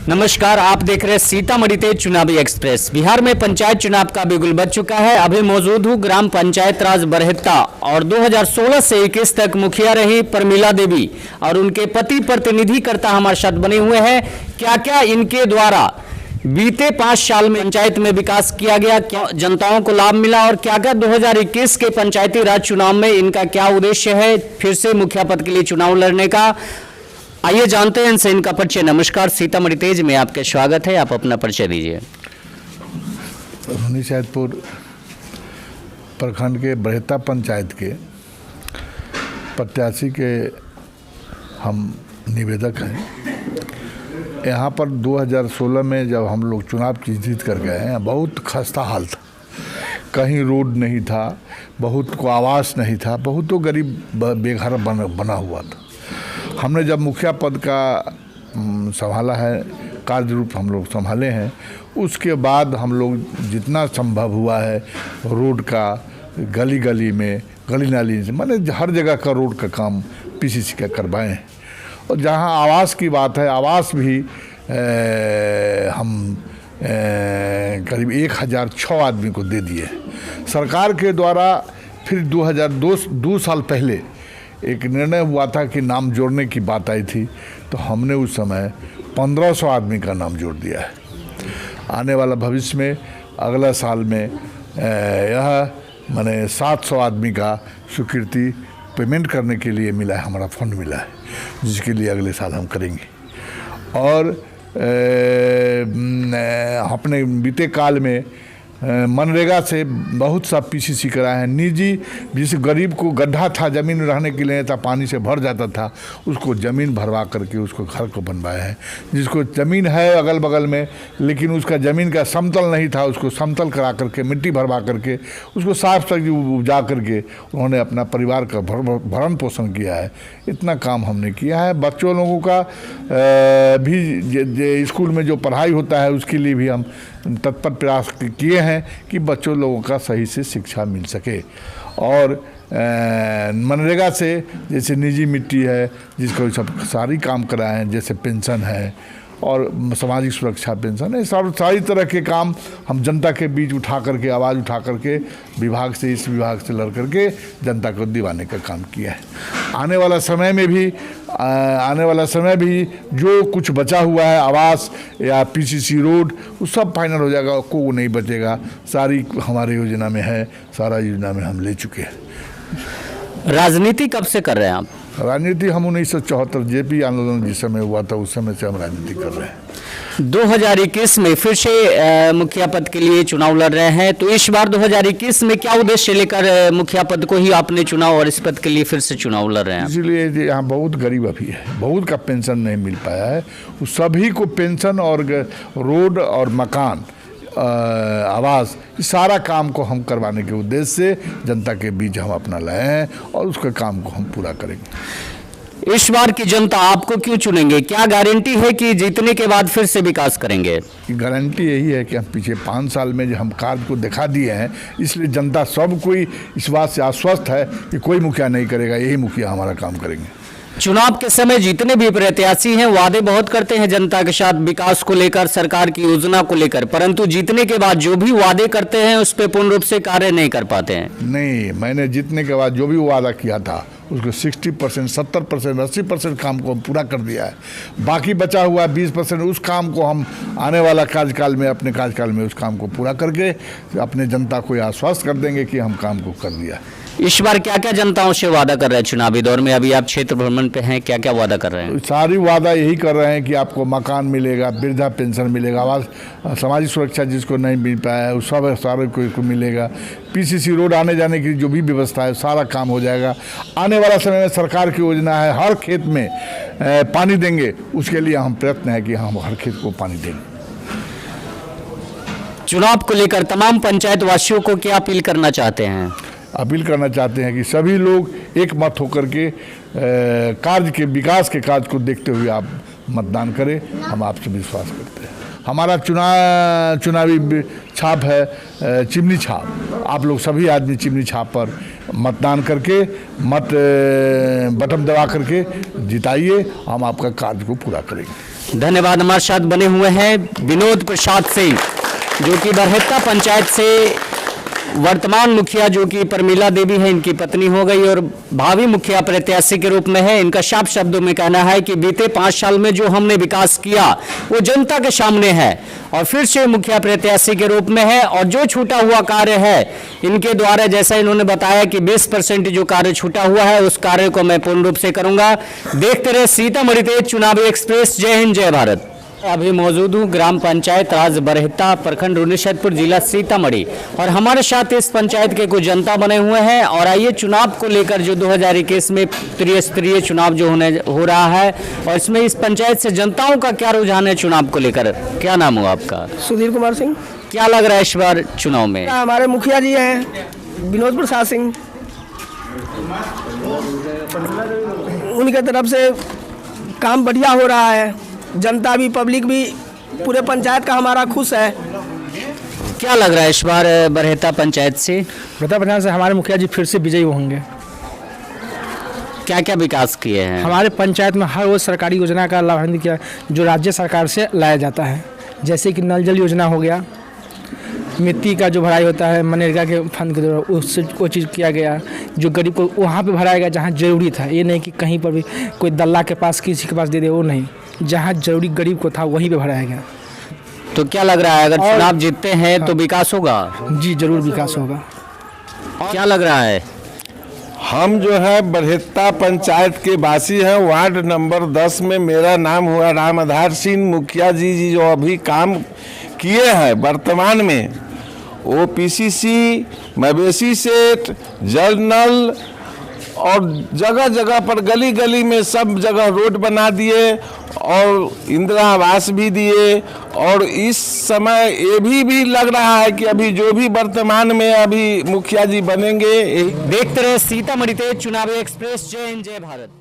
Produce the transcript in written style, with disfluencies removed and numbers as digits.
नमस्कार, आप देख रहे हैं सीतामढ़ी तेज चुनावी एक्सप्रेस। बिहार में पंचायत चुनाव का बिगुल बज चुका है। अभी मौजूद हूँ ग्राम पंचायत राज बरहेत्ता और 2016 से 21 तक मुखिया रही प्रमिला देवी और उनके पति प्रतिनिधिकर्ता हमारे साथ बने हुए हैं। क्या क्या इनके द्वारा बीते 5 साल में पंचायत में विकास किया गया, क्या जनताओं को लाभ मिला और क्या क्या 2021 के पंचायती राज चुनाव में इनका क्या उद्देश्य है फिर से मुखिया पद के लिए चुनाव लड़ने का, आइए जानते हैं इनसे इनका परिचय। नमस्कार, सीतामढ़ी तेज में आपका स्वागत है। आप अपना परिचय दीजिए। सैदपुर प्रखंड के बरहेत्ता पंचायत के प्रत्याशी के हम निवेदक हैं। यहाँ पर 2016 में जब हम लोग चुनाव की जीत कर गए हैं, बहुत खस्ता हाल था। कहीं रोड नहीं था, बहुत को आवास नहीं था, बहुत तो गरीब बेघर बना हुआ था। हमने जब मुखिया पद का संभाला है, कार्य रूप हम लोग संभाले हैं, उसके बाद हम लोग जितना संभव हुआ है रोड का, गली गली में, गली नाली से, माने हर जगह का रोड का काम पीसीसी का करवाए हैं। और जहां आवास की बात है, आवास भी हम करीब 1006 आदमी को दे दिए सरकार के द्वारा। फिर 2 साल पहले एक निर्णय हुआ था कि नाम जोड़ने की बात आई थी, तो हमने उस समय 1500 आदमी का नाम जोड़ दिया है। आने वाला भविष्य में अगला साल में यह माने 700 आदमी का स्वीकृति पेमेंट करने के लिए मिला है, हमारा फंड मिला है, जिसके लिए अगले साल हम करेंगे। और अपने बीते काल में मनरेगा से बहुत सा पीसीसी कराए हैं। निजी, जिस गरीब को गड्ढा था, ज़मीन रहने के लिए था, पानी से भर जाता था, उसको ज़मीन भरवा करके उसको घर को बनवाया है। जिसको ज़मीन है अगल बगल में, लेकिन उसका ज़मीन का समतल नहीं था, उसको समतल करा करके, मिट्टी भरवा करके, उसको साफ सब्जी उपजा करके उन्होंने अपना परिवार का भरण पोषण किया है। इतना काम हमने किया है। बच्चों लोगों का भी स्कूल में जो पढ़ाई होता है, उसके लिए भी हम तत्पर प्रयास किए हैं कि बच्चों लोगों का सही से शिक्षा मिल सके। और मनरेगा से जैसे निजी मिट्टी है, जिसको सब सारी काम कराए हैं, जैसे पेंशन है और सामाजिक सुरक्षा पेंशन है, सारी तरह के काम हम जनता के बीच उठा करके, आवाज़ उठा करके, विभाग से इस विभाग से लड़ करके जनता को दिवाने का काम किया है। आने वाला समय भी जो कुछ बचा हुआ है, आवास या पीसीसी रोड, वो सब फाइनल हो जाएगा, को नहीं बचेगा। सारी हमारे योजना में है, सारा योजना में हम ले चुके हैं। राजनीति कब से कर रहे हैं आप? राजनीति हम 1974 जेपी आंदोलन जिस समय हुआ था, उस समय से हम राजनीति कर रहे हैं। 2021 में फिर से मुखिया पद के लिए चुनाव लड़ रहे हैं, तो इस बार 2021 में क्या उद्देश्य लेकर मुखिया पद को ही आपने चुना और इस पद के लिए फिर से चुनाव लड़ रहे हैं? इसलिए यहाँ बहुत गरीब अभी है, बहुत का पेंशन नहीं मिल पाया है। सभी को पेंशन और रोड और मकान, आवास, सारा काम को हम करवाने के उद्देश्य से जनता के बीच हम अपना लाए हैं और उसके काम को हम पूरा करेंगे। इस बार की जनता आपको क्यों चुनेंगे? क्या गारंटी है कि जीतने के बाद फिर से विकास करेंगे? गारंटी यही है कि हम पिछले 5 साल में जो हम कार्य को दिखा दिए हैं, इसलिए जनता सब कोई इस बात से आश्वस्त है कि कोई मुखिया नहीं करेगा, यही मुखिया हमारा काम करेंगे। चुनाव के समय जितने भी प्रत्याशी हैं वादे बहुत करते हैं जनता के साथ, विकास को लेकर, सरकार की योजना को लेकर, परंतु जीतने के बाद जो भी वादे करते हैं उस पर पूर्ण रूप से कार्य नहीं कर पाते हैं। नहीं, मैंने जीतने के बाद जो भी वादा किया था उसको 60%, 70%, 80% काम को हम पूरा कर दिया है। बाकी बचा हुआ 20% उस काम को हम आने वाला कार्यकाल में, अपने कार्यकाल में उस काम को पूरा करके अपने जनता को आश्वस्त कर देंगे कि हम काम को कर दिया। इस बार क्या क्या जनताओं से वादा कर रहे हैं चुनावी दौर में? अभी आप क्षेत्र भ्रमण पे हैं, क्या क्या वादा कर रहे हैं? सारी वादा यही कर रहे हैं कि आपको मकान मिलेगा, वृद्धा पेंशन मिलेगा, आवास, सामाजिक सुरक्षा जिसको नहीं मिल पाया है उस सब सारे को मिलेगा। पीसीसी रोड आने जाने की जो भी व्यवस्था है सारा काम हो जाएगा। आने वाला समय में सरकार की योजना है हर खेत में पानी देंगे, उसके लिए हम प्रयत्न है कि हम हर खेत को पानी देंगे। चुनाव को लेकर तमाम पंचायत वासियों को क्या अपील करना चाहते हैं? अपील करना चाहते हैं कि सभी लोग एक मत होकर के कार्य के, विकास के कार्य को देखते हुए आप मतदान करें। हम आपसे विश्वास करते हैं। हमारा चुनावी छाप है चिमनी छाप। आप लोग सभी आदमी चिमनी छाप पर मतदान करके बटन दबा करके जिताइए, हम आपका कार्य को पूरा करेंगे। धन्यवाद। हमारे साथ बने हुए हैं विनोद प्रसाद सिंह, जो कि बरहेत्ता पंचायत से वर्तमान मुखिया जो कि परमीला देवी है, इनकी पत्नी हो गई और भावी मुखिया प्रत्याशी के रूप में है। इनका साफ शब्दों में कहना है कि बीते 5 साल में जो हमने विकास किया वो जनता के सामने है और फिर से मुखिया प्रत्याशी के रूप में है। और जो छूटा हुआ कार्य है इनके द्वारा, जैसा इन्होंने बताया कि 20% जो कार्य छूटा हुआ है उस कार्य को मैं पूर्ण रूप से करूंगा। देखते रहे सीतामढ़ी तेज चुनावी एक्सप्रेस। जय हिंद, जय भारत। अभी मौजूद हूँ ग्राम पंचायत राज बरहेत्ता, प्रखंड रुन्नीसैदपुर, जिला सीतामढ़ी, और हमारे साथ इस पंचायत के कुछ जनता बने हुए हैं। और आइए चुनाव को लेकर जो 2021 में त्रिस्तरीय चुनाव जो हो रहा है और इसमें इस पंचायत से जनताओं का क्या रुझान है चुनाव को लेकर। क्या नाम हुआ आपका? सुधीर कुमार सिंह। क्या लग रहा है इस बार चुनाव में? हमारे मुखिया जी हैं विनोद प्रसाद सिंह, उनके तरफ से काम बढ़िया हो रहा है। जनता भी, पब्लिक भी, पूरे पंचायत का हमारा खुश है। क्या लग रहा है इस बार बरहेत्ता पंचायत से? बता पंचायत से हमारे मुखिया जी फिर से विजयी होंगे। क्या क्या विकास किए हैं? हमारे पंचायत में हर वो सरकारी योजना का लाभान्वित किया जो राज्य सरकार से लाया जाता है, जैसे कि नल जल योजना हो गया, मिट्टी का जो भराई होता है मनरेगा के फंड के द्वारा, उससे वो चीज़ किया गया जो गरीब को वहाँ पे भराया गया जहाँ ज़रूरी था। ये नहीं कि कहीं पर भी कोई दल्ला के पास किसी के पास दे दे, वो नहीं, जहाँ जरूरी गरीब को था वहीं पे भराया गया। तो क्या लग रहा है अगर चुनाव जीतते हैं तो विकास होगा? जी जरूर विकास होगा। क्या लग रहा है? हम जो है बरहेत्ता पंचायत के वासी हैं। वार्ड नंबर 10 में मेरा नाम हुआ राम आधार सिंह। मुखिया जी जो अभी काम किए हैं वर्तमान में, वो पीसीसी, मवेशी सेट, जल नल और जगह जगह पर गली गली में सब जगह रोड बना दिए और इंदिरा आवास भी दिए। और इस समय ये भी लग रहा है कि अभी जो भी वर्तमान में अभी मुखिया जी बनेंगे। देखते रहे सीतामढ़ी तेज चुनावी एक्सप्रेस। जय हिंद, जय भारत।